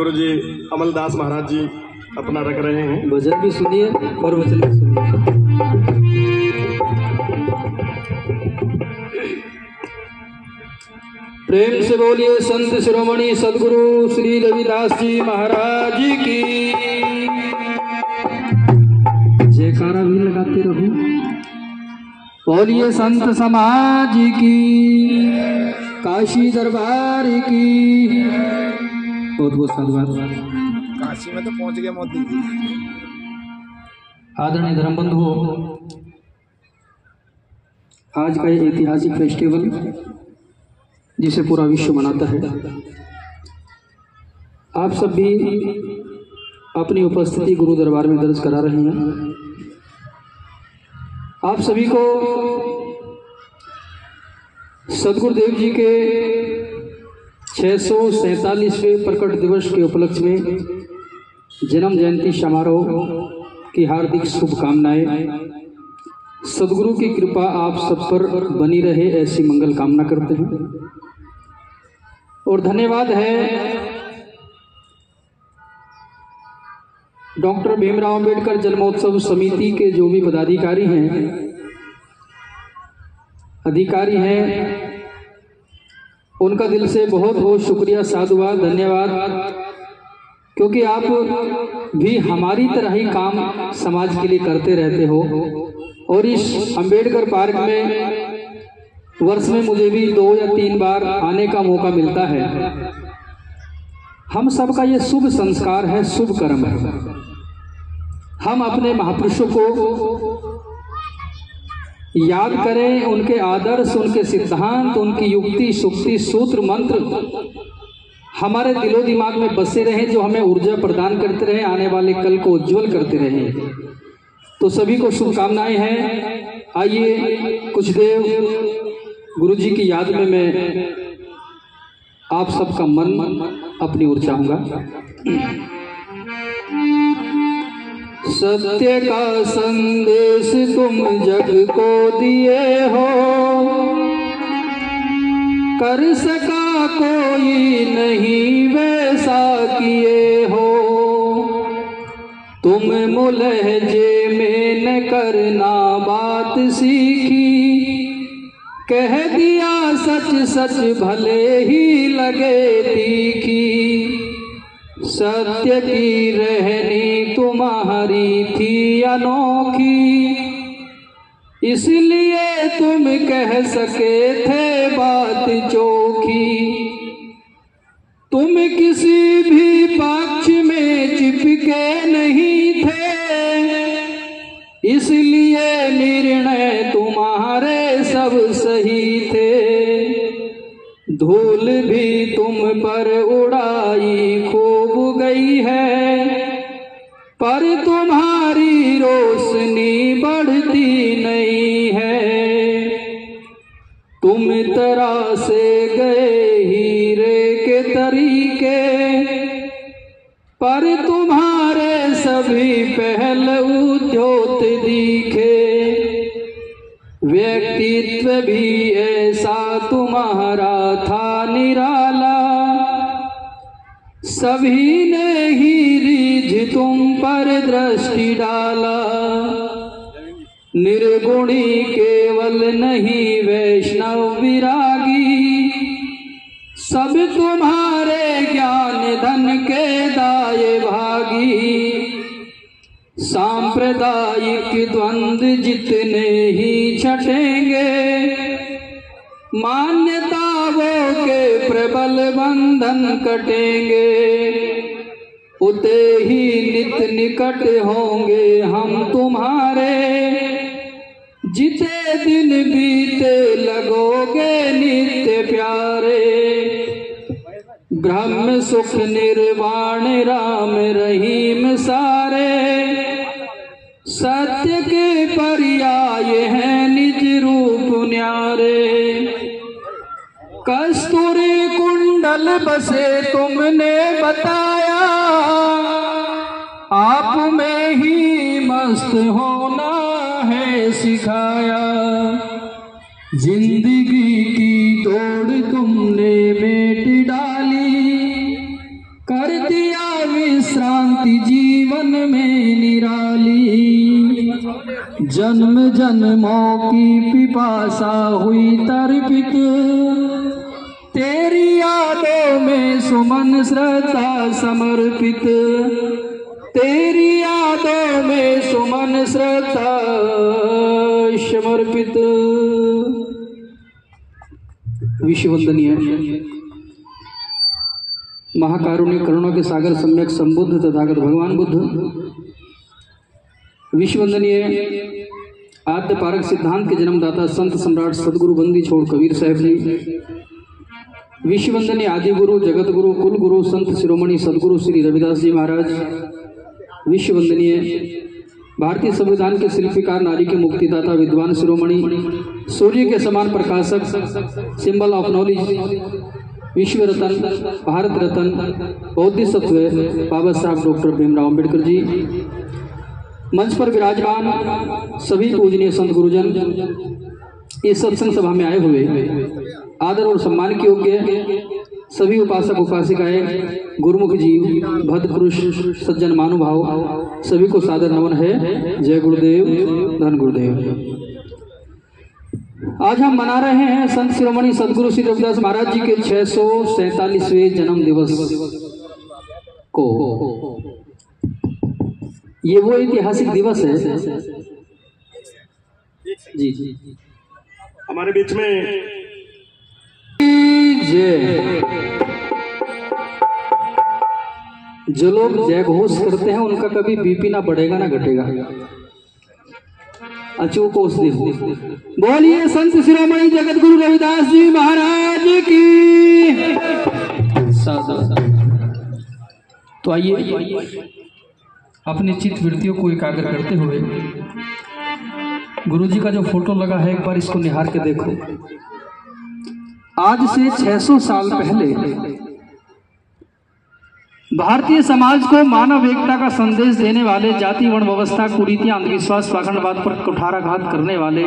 गुरु जी अमलदास महाराज जी अपना रख रहे हैं। भजन भी सुनिए और वचन भी सुनिए। प्रेम से बोलिए संत शिरोमणि सदगुरु श्री रविदास जी महाराज की जयकारा भी लगाते रहो। बोलिए संत समाज की, काशी दरबार की। बहुत बहुत साधुवाद। काशी में तो पहुंच गए मोदी जी। आदरणीय धर्म बंधु, आज का ये ऐतिहासिक फेस्टिवल जिसे पूरा विश्व मनाता है, आप सब भी अपनी उपस्थिति गुरु दरबार में दर्ज करा रहे हैं। आप सभी को सदगुरुदेव जी के 647वें प्रकट दिवस के उपलक्ष्य में जन्म जयंती समारोह की हार्दिक शुभकामनाएं। सदगुरु की कृपा आप सब पर बनी रहे, ऐसी मंगल कामना करते हैं। और धन्यवाद है डॉक्टर भीमराव अंबेडकर जन्मोत्सव समिति के जो भी पदाधिकारी हैं, अधिकारी हैं, उनका दिल से बहुत बहुत शुक्रिया, साधुवाद, धन्यवाद। क्योंकि आप भी हमारी तरह ही काम समाज के लिए करते रहते हो। और इस अंबेडकर पार्क में वर्ष में मुझे भी 2 या 3 बार आने का मौका मिलता है। हम सबका ये शुभ संस्कार है, शुभ कर्म है। हम अपने महापुरुषों को याद करें, उनके आदर्श, उनके सिद्धांत, उनकी युक्ति, सुक्ति, सूत्र, मंत्र हमारे दिलो दिमाग में बसे रहें, जो हमें ऊर्जा प्रदान करते रहे, आने वाले कल को उज्जवल करते रहें। तो सभी को शुभकामनाएं हैं। आइए कुछ देर गुरु जी की याद में मैं आप सबका मन अपनी ओर चाहूंगा। सत्य का संदेश तुम जग को दिए हो, कर सका कोई नहीं वैसा किए हो। तुम मुलहजे में न करना बात सीखी, कह दिया सच सच भले ही लगे तीखी। सत्य की रहनी तुम्हारी थी अनोखी, इसलिए तुम कह सके थे बात चोखी। तुम किसी भी पक्ष में चिपके नहीं थे, इसलिए निर्णय तुम्हारे सब सही थे। धूल भी तुम पर उड़ाई खूब गई है, पर तुम्हारी रोशनी बढ़ती नहीं है। तुम तरासे गए हीरे के तरीके, पर तुम्हारे सभी पहलू ज्योत दिखे। व्यक्तित्व भी ऐसा तुम्हारा था निराला, सभी ने ही रीझ तुम पर दृष्टि डाला। निर्गुणी केवल नहीं वैष्णव विरागी, सब तुम्हारे ज्ञान धन के दाए भागी। सांप्रदायिक द्वंद्व जितने ही छटेंगे, मान्यताओं के प्रबल बंधन कटेंगे। उते ही नित निकट होंगे हम तुम्हारे, जिते दिन बीते लगोगे नित्य प्यारे। ब्रह्म सुख निर्वाण राम रहीम सारे, सत्य के पर्याय हैं निज रूप न्यारे। कस्तूरी कुंडल बसे तुमने बताया, आप में ही मस्त होना है सिखाया। जिंदगी की दौड़ तुमने मेट डाली, कर दिया जन्म जन्मों की पिपासा हुई तर्पित, तेरी यादों में सुमन श्रद्धा समर्पित, तेरी यादों में सुमन श्रद्धा समर्पित। विश्ववंदनीय महाकारुण्य करुणा के सागर सम्यक संबुद्ध तथागत भगवान बुद्ध, विश्ववंदनीय आद्य पारक सिद्धांत के जन्मदाता संत सम्राट सदगुरु बंदी छोड़ कबीर साहब जी, विश्ववंदनीय आदि गुरु जगत गुरु कुल गुरु संत शिरोमणि सदगुरु श्री रविदास जी महाराज, विश्ववंदनीय भारतीय संविधान के शिल्पीकार, नारी के मुक्तिदाता, विद्वान शिरोमणि, सूर्य के समान प्रकाशक, सिंबल ऑफ नॉलेज, विश्व रत्न, भारत रत्न, बौद्ध सत्व बाबा साहब डॉक्टर भीमराव अम्बेडकर जी, मंच पर विराजमान सभी पूजनीय संत गुरुजन, इस सत्संग सभा में आए हुए आदर और सम्मान के योग्य सभी उपासक उपासिकाएं, गुरुमुख जीव, भद्र पुरुष, सज्जन महानुभाव, सभी को सादर नमन है। जय गुरुदेव, धन गुरुदेव। आज हम मना रहे हैं संत शिरोमणि सदगुरु श्री रविदास महाराज जी के 647वें जन्म दिवस को। ये वो ऐतिहासिक दिवस है जी। हमारे बीच में जो लोग जय घोष करते हैं उनका कभी बीपी ना बढ़ेगा ना घटेगा। अचूक उस दिन बोलिए संत शिरोमणि जगत गुरु रविदास जी महाराज की। तो आइए अपनी चित्त वृत्तियों को एकाग्र करते हुए गुरु जी का जो फोटो लगा है एक बार इसको निहार के देखो। आज से 600 साल पहले भारतीय समाज को मानव एकता का संदेश देने वाले, जाति वर्ण व्यवस्था, कुरीतियां, अंधविश्वास, पाखंडवाद पर कुठाराघात करने वाले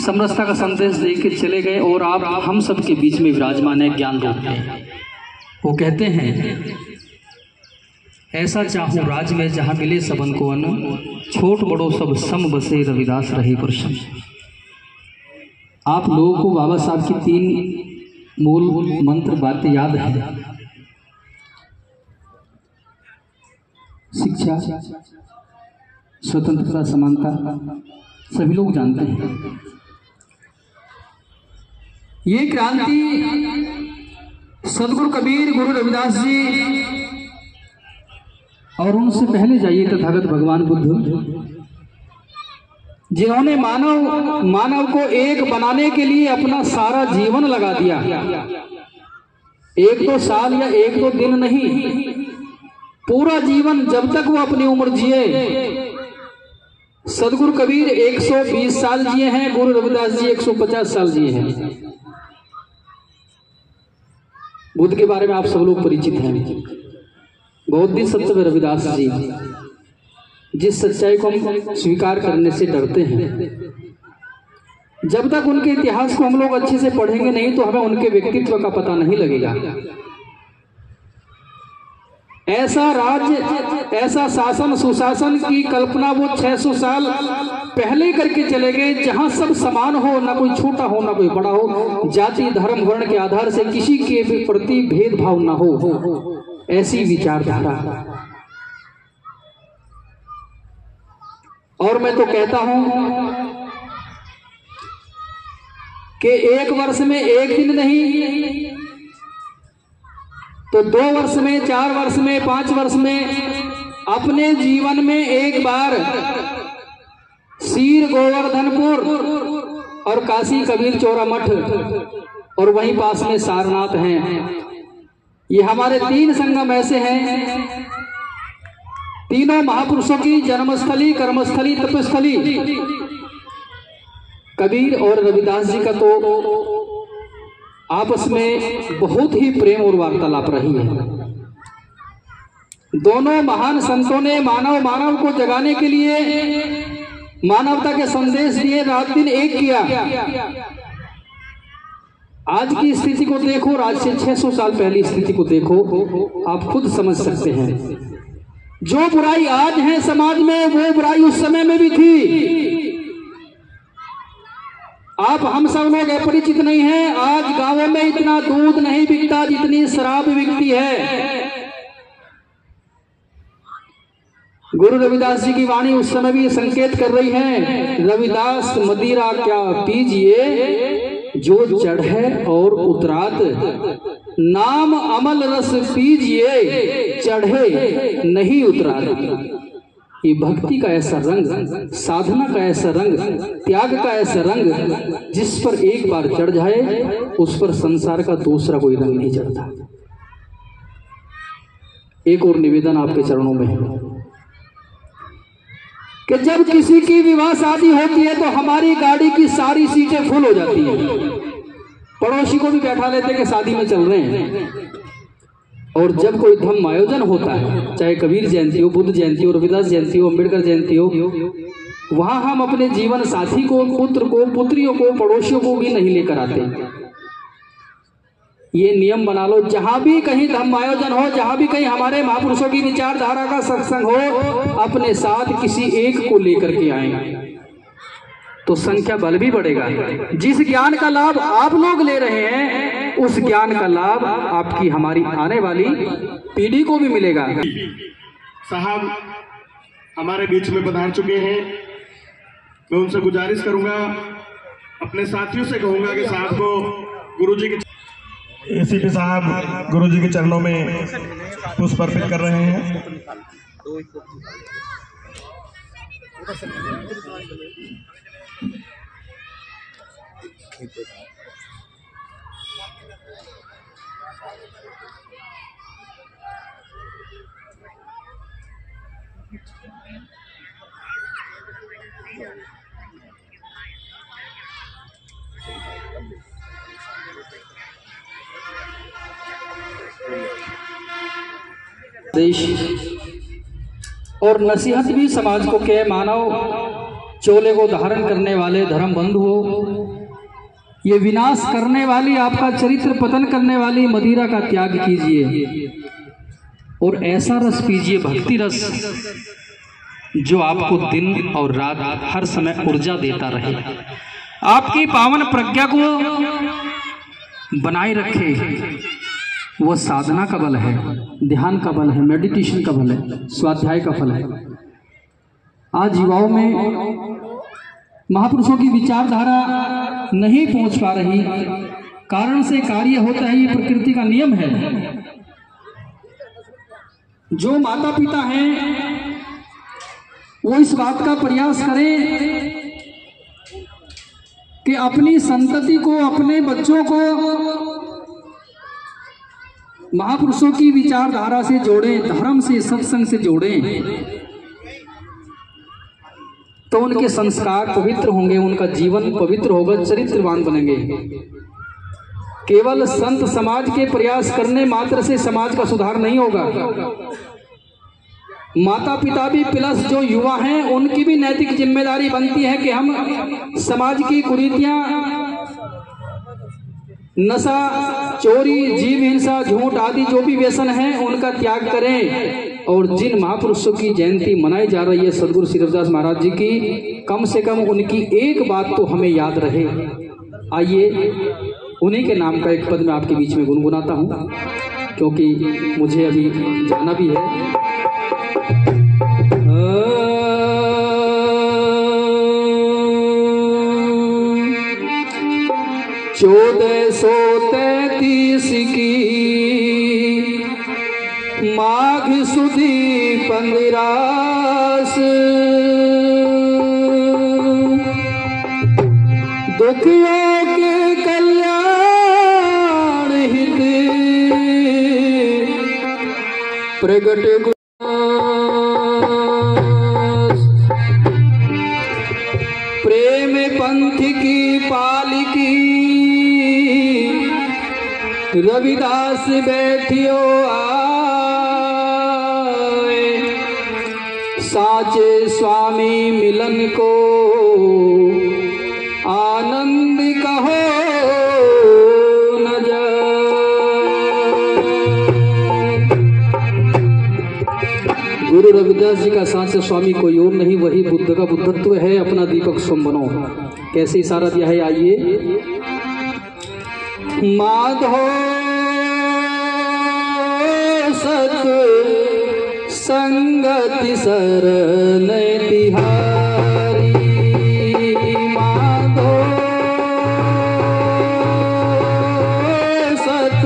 समरसता का संदेश देकर चले गए और आप हम सब के बीच में विराजमान है ज्ञान रूप में। वो कहते हैं ऐसा चाहूं राज में जहां मिले सबन को अन्न, छोट बड़ो सब सम बसे रविदास रहे प्रसन्न। आप लोगों को बाबा साहब की 3 मूल मंत्र बातें याद है। शिक्षा, स्वतंत्रता, समानता, सभी लोग जानते हैं। ये क्रांति सदगुरु कबीर, गुरु रविदास जी और उनसे पहले जाइए तथागत भगवान बुद्ध, जिन्होंने मानव को एक बनाने के लिए अपना सारा जीवन लगा दिया। 1-2 साल या 1-2 दिन नहीं, पूरा जीवन जब तक वो अपनी उम्र जिए। सदगुरु कबीर 120 साल जिए हैं, गुरु रविदास जी 150 साल जिए हैं। बुद्ध के बारे में आप सब लोग परिचित हैं। बौद्ध सत्य रविदास जी, जिस सच्चाई को हम स्वीकार करने से डरते हैं, जब तक उनके इतिहास को हम लोग अच्छे से पढ़ेंगे नहीं तो हमें उनके व्यक्तित्व का पता नहीं लगेगा। ऐसा राज्य, ऐसा शासन सुशासन की कल्पना वो 600 साल पहले करके चले गए, जहां सब समान हो, ना कोई छोटा हो ना कोई बड़ा हो, जाति धर्म वर्ण के आधार से किसी के भी प्रति भेदभाव ना हो, ऐसी विचारधारा। और मैं तो कहता हूं कि 1 वर्ष में 1 दिन नहीं तो 2 वर्ष में, 4 वर्ष में, 5 वर्ष में अपने जीवन में एक बार सीर गोवर्धनपुर और काशी कबीर चौरा मठ और वहीं पास में सारनाथ हैं। ये हमारे 3 संगम ऐसे हैं, तीनों महापुरुषों की जन्मस्थली, कर्मस्थली, तपस्थली। कबीर और रविदास जी का तो आपस में बहुत ही प्रेम और वार्तालाप रही है। दोनों महान संतों ने मानव को जगाने के लिए मानवता के संदेश दिए, रात दिन एक किया। आज की स्थिति को देखो, आज से 600 साल पहली स्थिति को देखो, आप खुद समझ सकते हैं। जो बुराई आज है समाज में वो बुराई उस समय में भी थी। आप हम सब लोग अपरिचित नहीं हैं। आज गांवों में इतना दूध नहीं बिकता जितनी शराब बिकती है। गुरु रविदास जी की वाणी उस समय भी संकेत कर रही है, रविदास मदिरा क्या पीजिए जो चढ़े और उतरात, नाम अमल रस पीजिए चढ़े नहीं उतरात। ये भक्ति का ऐसा रंग, साधना का ऐसा रंग, त्याग का ऐसा रंग जिस पर एक बार चढ़ जाए उस पर संसार का दूसरा कोई रंग नहीं चढ़ता। एक और निवेदन आपके चरणों में है कि जब किसी की विवाह शादी होती है तो हमारी गाड़ी की सारी सीटें फुल हो जाती हैं। पड़ोसी को भी बैठा लेते कि शादी में चल रहे हैं। और जब कोई धर्म आयोजन होता है, चाहे कबीर जयंती हो, बुद्ध जयंती हो, रविदास जयंती हो, अम्बेडकर जयंती हो, वहां हम अपने जीवन साथी को, पुत्र को, पुत्रियों को, पड़ोसियों को भी नहीं लेकर आते। ये नियम बना लो, जहां भी कहीं धर्म आयोजन हो, जहां भी कहीं हमारे महापुरुषों की विचारधारा का सत्संग हो, अपने साथ किसी एक को लेकर के आए तो संख्या बल भी बढ़ेगा। जिस ज्ञान का लाभ आप लोग ले रहे हैं उस ज्ञान का लाभ आपकी हमारी आने वाली पीढ़ी को भी मिलेगा। साहब हमारे बीच में पधार चुके हैं। मैं उनसे गुजारिश करूंगा, अपने साथियों से कहूंगा कि साहब को गुरुजी के एसीपी साहब गुरुजी के चरणों में पुष्प अर्पित कर रहे हैं। देश और नसीहत भी समाज को कहे, मानव चोले को धारण करने वाले धर्म बंधुओं, ये विनाश करने वाली, आपका चरित्र पतन करने वाली मदिरा का त्याग कीजिए और ऐसा रस पीजिए, भक्ति रस, जो आपको दिन और रात हर समय ऊर्जा देता रहे, आपकी पावन प्रज्ञा को बनाए रखे। वह साधना का बल है, ध्यान का बल है, मेडिटेशन का बल है, स्वाध्याय का फल है। आज युवाओं में महापुरुषों की विचारधारा नहीं पहुंच पा रही, कारण से कार्य होता है, ये प्रकृति का नियम है। जो माता पिता हैं वो इस बात का प्रयास करें कि अपनी संतति को, अपने बच्चों को महापुरुषों की विचारधारा से जोड़ें, धर्म से, सत्संग से जोड़ें, तो उनके संस्कार पवित्र होंगे, उनका जीवन पवित्र होगा, चरित्रवान बनेंगे। केवल संत समाज के प्रयास करने मात्र से समाज का सुधार नहीं होगा। माता पिता भी प्लस जो युवा हैं उनकी भी नैतिक जिम्मेदारी बनती है कि हम समाज की कुरीतियां, नशा, चोरी, जीव हिंसा, झूठ आदि जो भी व्यसन हैं उनका त्याग करें। और जिन महापुरुषों की जयंती मनाई जा रही है सदगुरु श्री रविदास महाराज जी की, कम से कम उनकी एक बात तो हमें याद रहे। आइए उन्हीं के नाम का एक पद मैं आपके बीच में गुनगुनाता हूँ, क्योंकि मुझे अभी जाना भी है। 1433 की माघ सुदी 15 दुखियों के कल्याण हित प्रगट प्रेम पंथ की पालिकी रविदास बैठियो आए, साचे स्वामी मिलन को आनंद कहो न जाए। गुरु वेदव्यास जी का सांस्य स्वामी कोई और नहीं, वही बुद्ध का बुद्धत्व है, अपना दीपक स्वयं बनो। कैसे इशारा दिया है, आइए। माधो सत संगति शरण तिहारी, माधो सत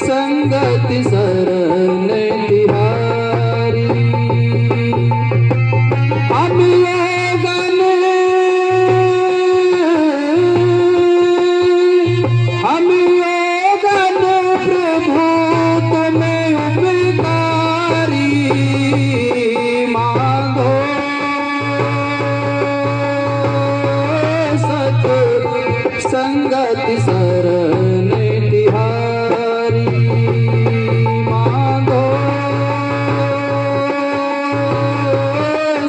संगति शरण तिहारी। हम योगन प्रभु तुम्हें उपकारी, माधो सत संगति शरण तिहारी, माधो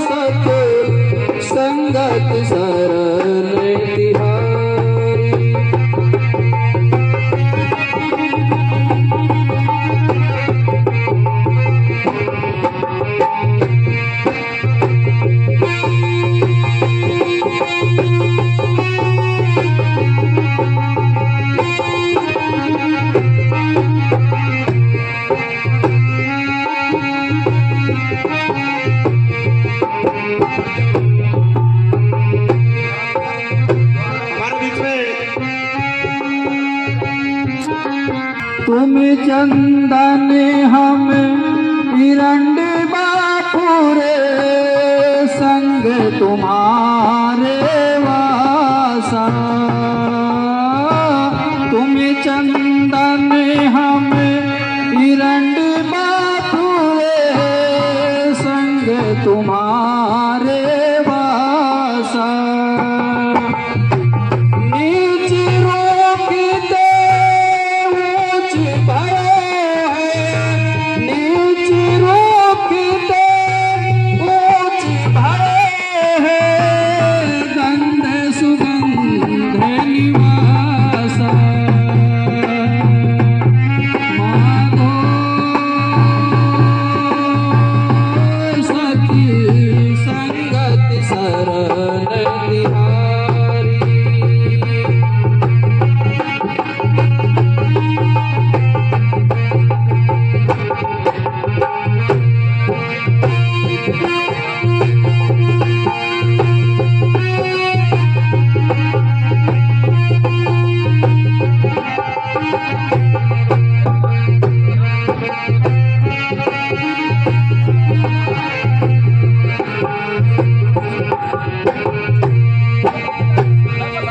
सत संगति शरण तिहारी। तुम चंदन हम हिरण्य बापुरे, संग तुम्हारे वासा। तुम चंदन हम हिरण्य बापुरे, संग तुम्हारे वासा।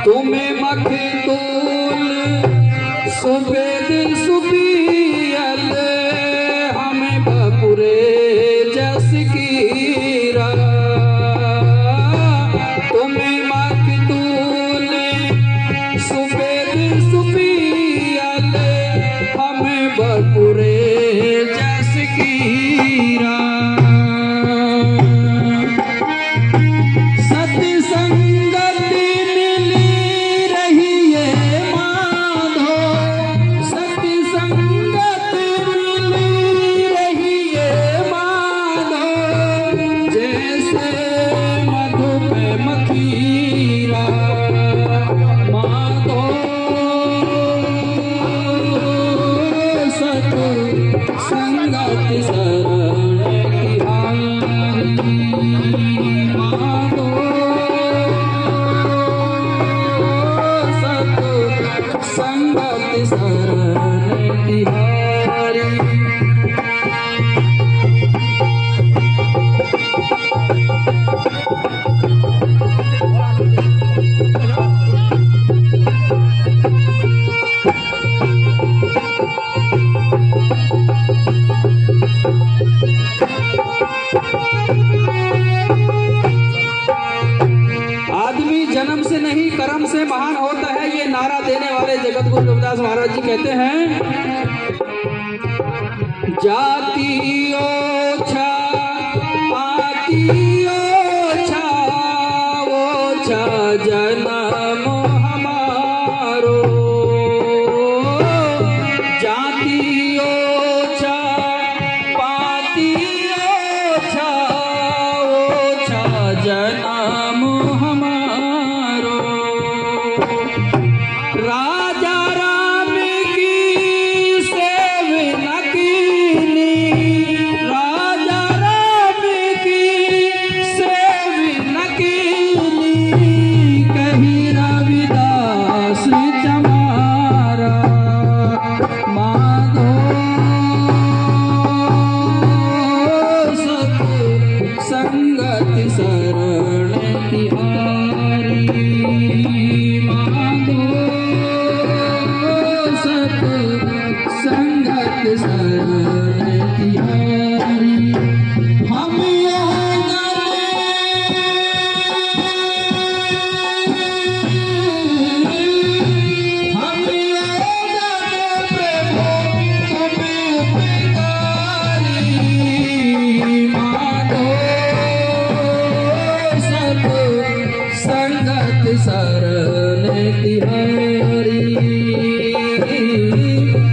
तुम्हें मखतूल सुबेद सुबियल, हमें बपुरे जस कीरा। तुम्हें मखतूल सुबेद सुबियल, हमें बपुरे जस कीरा। संगति शरण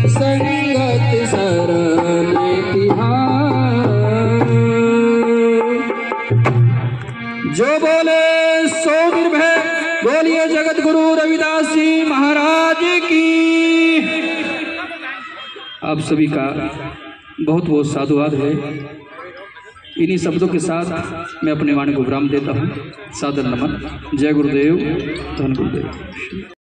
संगत शरण तिहार। जो बोले सो निर्भय बोलिए जगत गुरु रविदास जी महाराज की। आप सभी का बहुत बहुत साधुवाद है। इन्हीं शब्दों के साथ मैं अपने वाणी को विराम देता हूँ। सादर नमन। जय गुरुदेव, धन गुरुदेव।